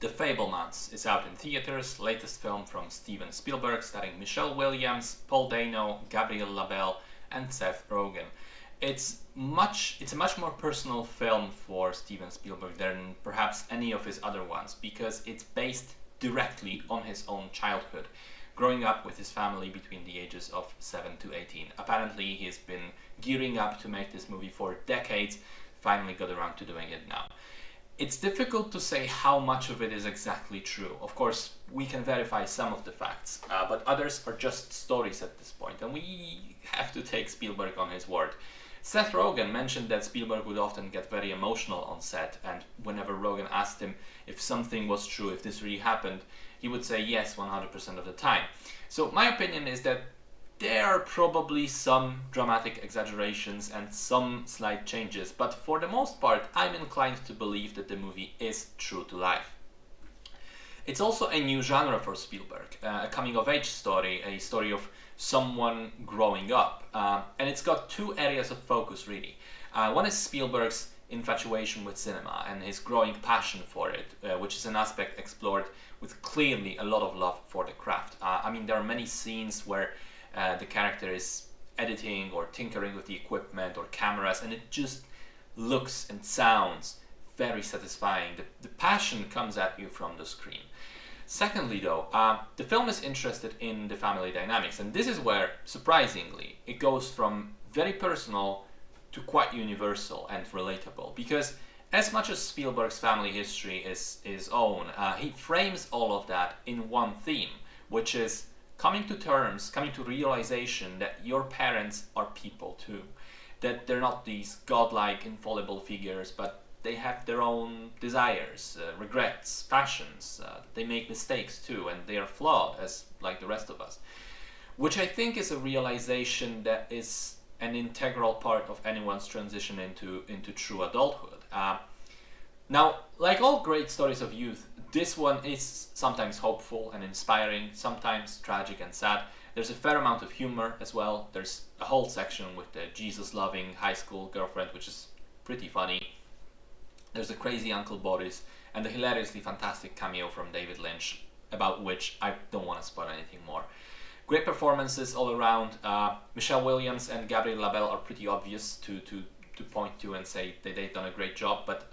The Fabelmans is out in theaters, latest film from Steven Spielberg starring Michelle Williams, Paul Dano, Gabriel Labelle and Seth Rogen. It's a much more personal film for Steven Spielberg than perhaps any of his other ones because it's based directly on his own childhood, growing up with his family between the ages of 7 to 18. Apparently he's been gearing up to make this movie for decades, finally got around to doing it now. It's difficult to say how much of it is exactly true. Of course, we can verify some of the facts, but others are just stories at this point, and we have to take Spielberg on his word. Seth Rogen mentioned that Spielberg would often get very emotional on set, and whenever Rogen asked him if something was true, if this really happened, he would say yes 100% of the time. So my opinion is that there are probably some dramatic exaggerations and some slight changes, but for the most part, I'm inclined to believe that the movie is true to life. It's also a new genre for Spielberg, a coming-of-age story, a story of someone growing up, and it's got two areas of focus really. One is Spielberg's infatuation with cinema and his growing passion for it, which is an aspect explored with clearly a lot of love for the craft. I mean, there are many scenes where the character is editing or tinkering with the equipment or cameras, and it just looks and sounds very satisfying. The passion comes at you from the screen. Secondly though, the film is interested in the family dynamics, and this is where, surprisingly, it goes from very personal to quite universal and relatable, because as much as Spielberg's family history is his own, he frames all of that in one theme, which is coming to terms, coming to realization that your parents are people too. That they're not these godlike, infallible figures, but they have their own desires, regrets, passions. They make mistakes too, and they are flawed as like the rest of us. Which I think is a realization that is an integral part of anyone's transition into true adulthood. Now, like all great stories of youth, this one is sometimes hopeful and inspiring, sometimes tragic and sad. There's a fair amount of humor as well. There's a whole section with the Jesus-loving high school girlfriend, which is pretty funny. There's the crazy Uncle Boris, and the hilariously fantastic cameo from David Lynch, about which I don't want to spoil anything more. Great performances all around. Michelle Williams and Gabriel Labelle are pretty obvious to point to and say that they've done a great job, but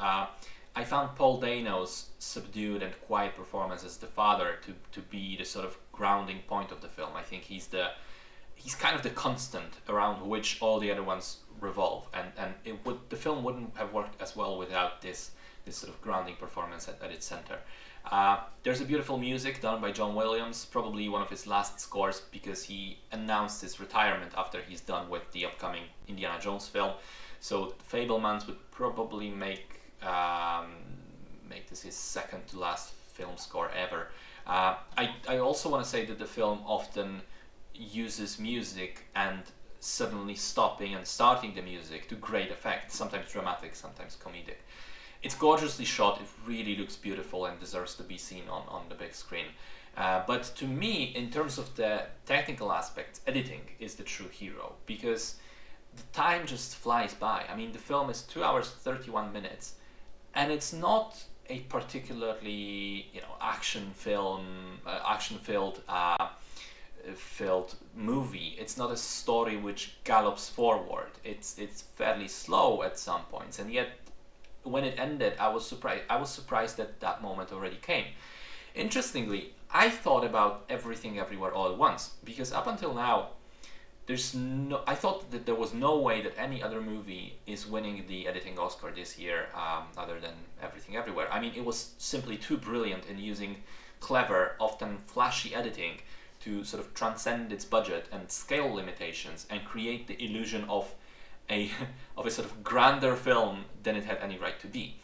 I found Paul Dano's subdued and quiet performance as the father to be the sort of grounding point of the film. I think he's kind of the constant around which all the other ones revolve, and the film wouldn't have worked as well without this sort of grounding performance at its center. There's a beautiful music done by John Williams, probably one of his last scores because he announced his retirement after he's done with the upcoming Indiana Jones film. So Fabelmans would probably make this his second to last film score ever. I also want to say that the film often uses music and suddenly stopping and starting the music to great effect, sometimes dramatic, sometimes comedic. It's gorgeously shot, it really looks beautiful and deserves to be seen on the big screen. But to me, in terms of the technical aspects, editing is the true hero, because the time just flies by. I mean, the film is 2 hours 31 minutes, and it's not a particularly action-filled movie. It's not a story which gallops forward. It's fairly slow at some points, and yet when it ended, I was surprised that that moment already came. Interestingly, I thought about Everything Everywhere All at Once, because up until now, I thought that there was no way that any other movie is winning the editing Oscar this year other than Everything Everywhere. I mean, it was simply too brilliant in using clever, often flashy editing to sort of transcend its budget and scale limitations and create the illusion of a sort of grander film than it had any right to be.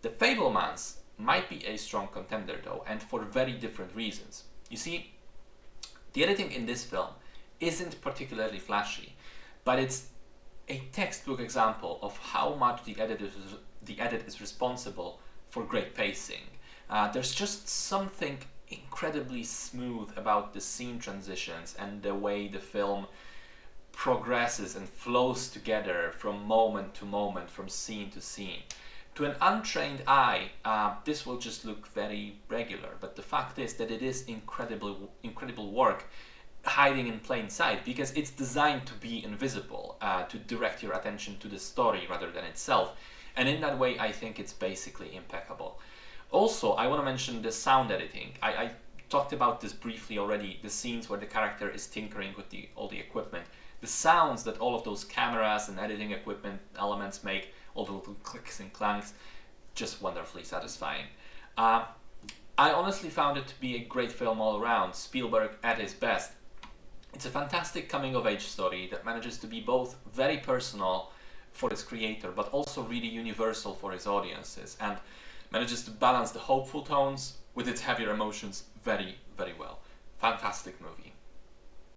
The Fabelmans might be a strong contender though, and for very different reasons. You see, the editing in this film isn't particularly flashy, but it's a textbook example of how much the edit is responsible for great pacing. There's just something incredibly smooth about the scene transitions and the way the film progresses and flows together from moment to moment, from scene to scene. To an untrained eye, this will just look very regular, but the fact is that it is incredible work hiding in plain sight, because it's designed to be invisible, to direct your attention to the story rather than itself. And in that way, I think it's basically impeccable. Also, I want to mention the sound editing. I talked about this briefly already, the scenes where the character is tinkering with all the equipment. The sounds that all of those cameras and editing equipment elements make, all the little clicks and clanks, just wonderfully satisfying. I honestly found it to be a great film all around, Spielberg at his best. It's a fantastic coming-of-age story that manages to be both very personal for its creator, but also really universal for his audiences, and manages to balance the hopeful tones with its heavier emotions very, very well. Fantastic movie.